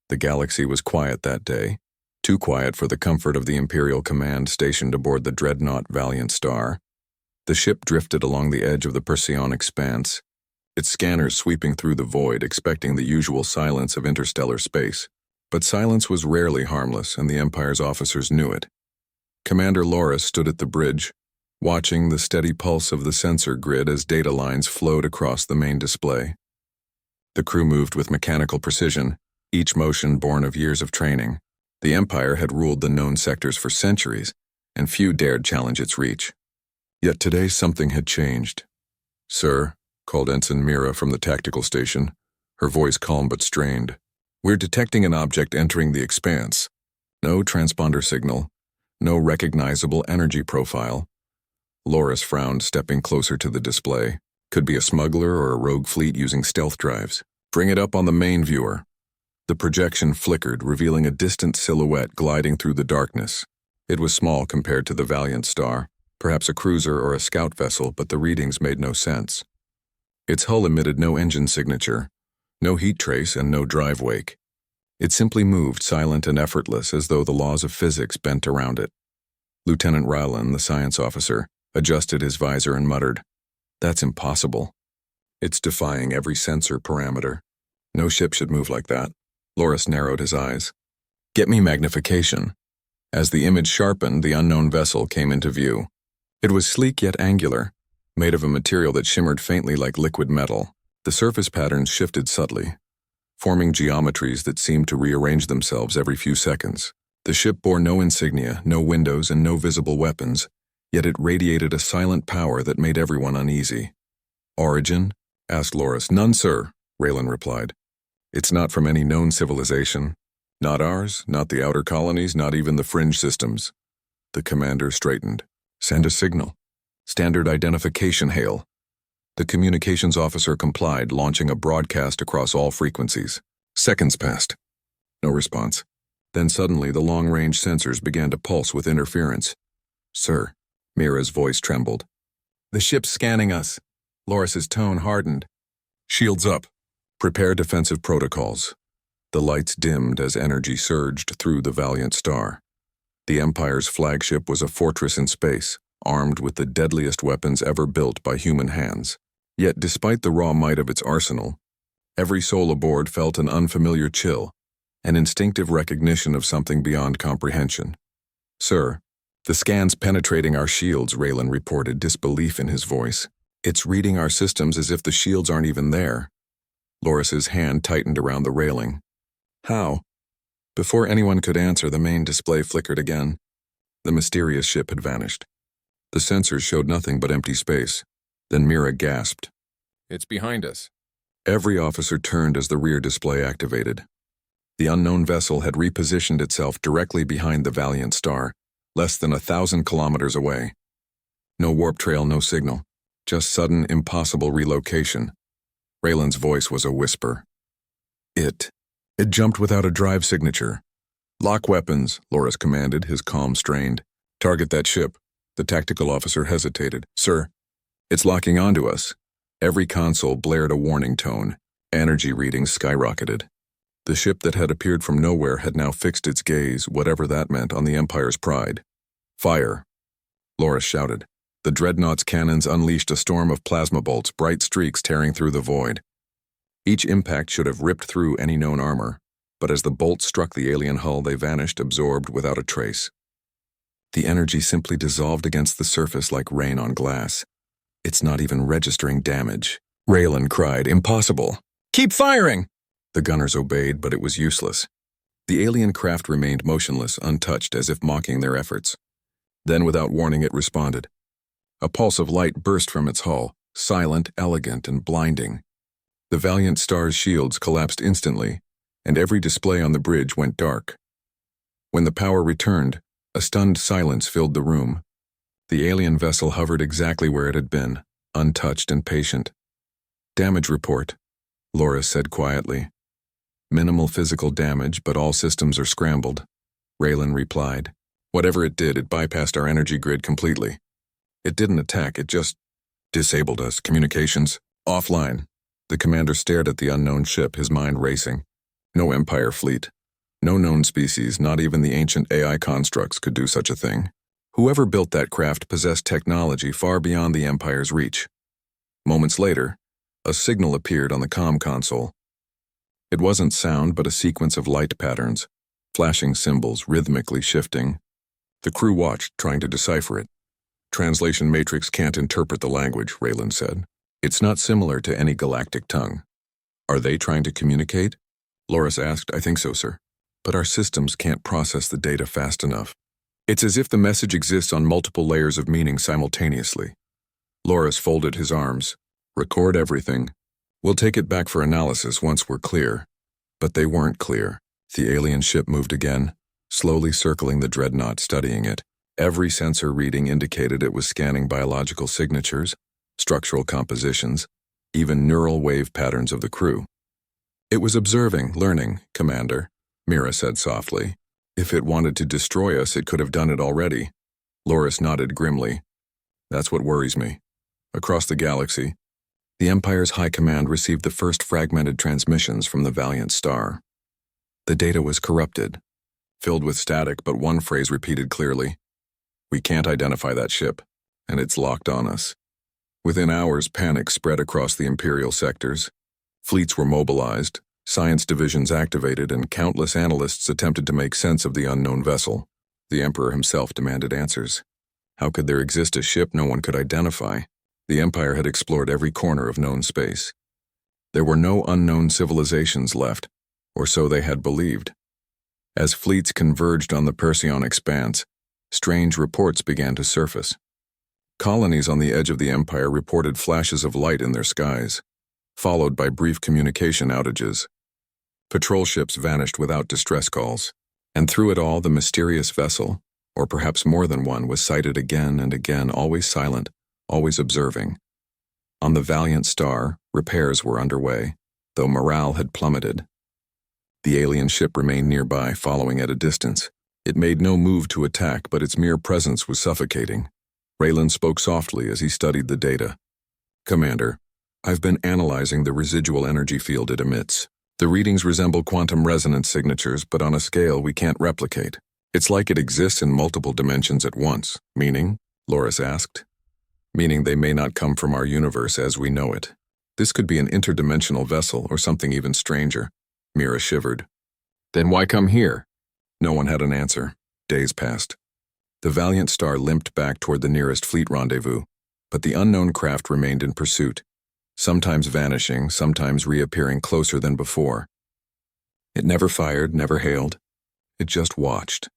The galaxy was quiet that day, too quiet for the comfort of the Imperial command stationed aboard the dreadnought Valiant Star. The ship drifted along the edge of the Perseon expanse, its scanners sweeping through the void, expecting the usual silence of interstellar space. But silence was rarely harmless, and the Empire's officers knew it. Commander Loris stood at the bridge, watching the steady pulse of the sensor grid as data lines flowed across the main display. The crew moved with mechanical precision, each motion born of years of training. The Empire had ruled the known sectors for centuries, and few dared challenge its reach. Yet today something had changed. "Sir," called Ensign Mira from the tactical station, her voice calm but strained. "We're detecting an object entering the expanse. No transponder signal, no recognizable energy profile." Loris frowned, stepping closer to the display. "Could be a smuggler or a rogue fleet using stealth drives. Bring it up on the main viewer." The projection flickered, revealing a distant silhouette gliding through the darkness. It was small compared to the Valiant Star, perhaps a cruiser or a scout vessel, but the readings made no sense. Its hull emitted no engine signature, no heat trace, and no drive wake. It simply moved, silent and effortless, as though the laws of physics bent around it. Lieutenant Rylan, the science officer, adjusted his visor and muttered, "That's impossible. It's defying every sensor parameter. No ship should move like that." Loris narrowed his eyes. "Get me magnification." As the image sharpened, the unknown vessel came into view. It was sleek yet angular, made of a material that shimmered faintly like liquid metal. The surface patterns shifted subtly, forming geometries that seemed to rearrange themselves every few seconds. The ship bore no insignia, no windows, and no visible weapons, yet it radiated a silent power that made everyone uneasy. "Origin?" asked Loris. "None, sir," Raylan replied. "It's not from any known civilization. Not ours, not the outer colonies, not even the fringe systems." The commander straightened. "Send a signal. Standard identification hail." The communications officer complied, launching a broadcast across all frequencies. Seconds passed. No response. Then suddenly the long-range sensors began to pulse with interference. "Sir," Mira's voice trembled. "The ship's scanning us." Loris's tone hardened. "Shields up. Prepare defensive protocols." The lights dimmed as energy surged through the Valiant Star. The Empire's flagship was a fortress in space, armed with the deadliest weapons ever built by human hands. Yet despite the raw might of its arsenal, every soul aboard felt an unfamiliar chill, an instinctive recognition of something beyond comprehension. "Sir, the scan's penetrating our shields," Raylan reported, disbelief in his voice. "It's reading our systems as if the shields aren't even there." Loris's hand tightened around the railing. "How?" Before anyone could answer, the main display flickered again. The mysterious ship had vanished. The sensors showed nothing but empty space. Then Mira gasped. "It's behind us." Every officer turned as the rear display activated. The unknown vessel had repositioned itself directly behind the Valiant Star, less than 1,000 kilometers away. No warp trail, no signal. Just sudden, impossible relocation. Raylan's voice was a whisper. It jumped without a drive signature. "Lock weapons," Loris commanded, his calm strained. "Target that ship." The tactical officer hesitated. "Sir, it's locking onto us." Every console blared a warning tone. Energy readings skyrocketed. The ship that had appeared from nowhere had now fixed its gaze, whatever that meant, on the Empire's pride. "Fire!" Loris shouted. The dreadnought's cannons unleashed a storm of plasma bolts, bright streaks tearing through the void. Each impact should have ripped through any known armor, but as the bolts struck the alien hull, they vanished, absorbed without a trace. The energy simply dissolved against the surface like rain on glass. "It's not even registering damage," Raylan cried. "Impossible!" "Keep firing!" The gunners obeyed, but it was useless. The alien craft remained motionless, untouched, as if mocking their efforts. Then, without warning, it responded. A pulse of light burst from its hull, silent, elegant, and blinding. The Valiant Star's shields collapsed instantly, and every display on the bridge went dark. When the power returned, a stunned silence filled the room. The alien vessel hovered exactly where it had been, untouched and patient. "Damage report," Loris said quietly. "Minimal physical damage, but all systems are scrambled," Raylan replied. "Whatever it did, it bypassed our energy grid completely. It didn't attack, it just disabled us. Communications offline." The commander stared at the unknown ship, his mind racing. No Empire fleet, No known species, not even the ancient AI constructs, could do such a thing. Whoever built that craft possessed technology far beyond the Empire's reach. Moments later, a signal appeared on the comm console. It wasn't sound, but a sequence of light patterns, flashing symbols rhythmically shifting. The crew watched, trying to decipher it. Translation matrix can't interpret the language, Raylan said. It's not similar to any galactic tongue. Are they trying to communicate? Loris asked. I think so, sir. But our systems can't process the data fast enough. It's as if the message exists on multiple layers of meaning simultaneously. Loris folded his arms. Record everything. We'll take it back for analysis once we're clear. But they weren't clear. The alien ship moved again, slowly circling the dreadnought, studying it. Every sensor reading indicated it was scanning biological signatures, structural compositions, even neural wave patterns of the crew. It was observing, learning, Commander, Mira said softly. If it wanted to destroy us, it could have done it already. Loris nodded grimly. That's what worries me. Across the galaxy, the Empire's High Command received the first fragmented transmissions from the Valiant Star. The data was corrupted, filled with static, but one phrase repeated clearly. We can't identify that ship, and it's locked on us. Within hours, panic spread across the Imperial sectors. Fleets were mobilized, science divisions activated, and countless analysts attempted to make sense of the unknown vessel. The Emperor himself demanded answers. How could there exist a ship no one could identify? The Empire had explored every corner of known space. There were no unknown civilizations left, or so they had believed. As fleets converged on the Perseon expanse, strange reports began to surface. Colonies on the edge of the Empire reported flashes of light in their skies, followed by brief communication outages. Patrol ships vanished without distress calls, and through it all the mysterious vessel, or perhaps more than one, was sighted again and again, always silent, always observing. On the Valiant Star, repairs were underway, though morale had plummeted. The alien ship remained nearby, following at a distance. It made no move to attack, but its mere presence was suffocating. Raylan spoke softly as he studied the data. Commander, I've been analyzing the residual energy field it emits. The readings resemble quantum resonance signatures, but on a scale we can't replicate. It's like it exists in multiple dimensions at once. Meaning? Loris asked. Meaning they may not come from our universe as we know it. This could be an interdimensional vessel or something even stranger. Mira shivered. Then why come here? No one had an answer. Days passed. The Valiant Star limped back toward the nearest fleet rendezvous, but the unknown craft remained in pursuit, sometimes vanishing, sometimes reappearing closer than before. It never fired, never hailed. It just watched.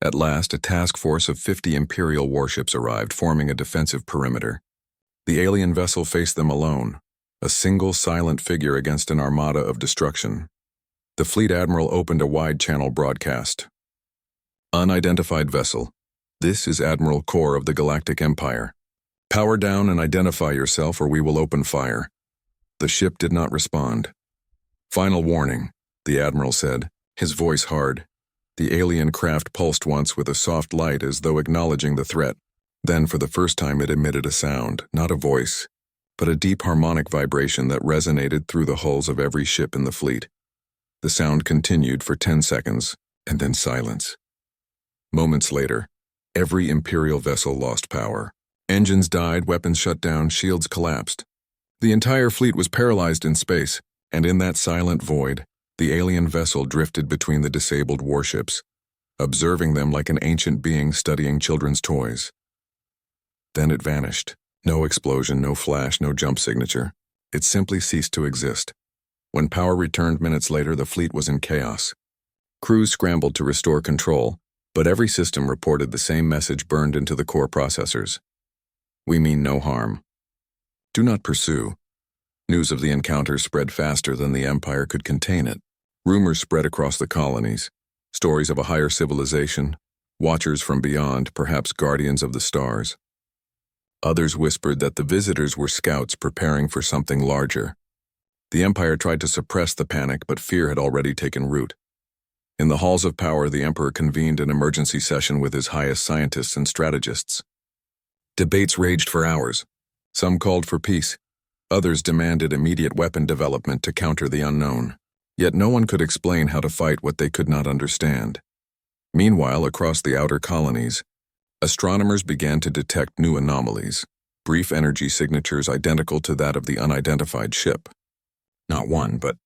At last, a task force of 50 Imperial warships arrived, forming a defensive perimeter. The alien vessel faced them alone, a single silent figure against an armada of destruction. The fleet admiral opened a wide-channel broadcast. Unidentified vessel. This is Admiral Core of the Galactic Empire. Power down and identify yourself or we will open fire. The ship did not respond. Final warning, the admiral said, his voice hard. The alien craft pulsed once with a soft light as though acknowledging the threat. Then for the first time it emitted a sound, not a voice, but a deep harmonic vibration that resonated through the hulls of every ship in the fleet. The sound continued for 10 seconds, and then silence. Moments later, every Imperial vessel lost power. Engines died, weapons shut down, shields collapsed. The entire fleet was paralyzed in space, and in that silent void, the alien vessel drifted between the disabled warships, observing them like an ancient being studying children's toys. Then it vanished. No explosion, no flash, no jump signature. It simply ceased to exist. When power returned minutes later, the fleet was in chaos. Crews scrambled to restore control, but every system reported the same message burned into the core processors. We mean no harm. Do not pursue. News of the encounter spread faster than the Empire could contain it. Rumors spread across the colonies. Stories of a higher civilization, watchers from beyond, perhaps guardians of the stars. Others whispered that the visitors were scouts preparing for something larger. The Empire tried to suppress the panic, but fear had already taken root. In the halls of power, the Emperor convened an emergency session with his highest scientists and strategists. Debates raged for hours. Some called for peace. Others demanded immediate weapon development to counter the unknown. Yet no one could explain how to fight what they could not understand. Meanwhile, across the outer colonies, astronomers began to detect new anomalies, brief energy signatures identical to that of the unidentified ship. Not one, but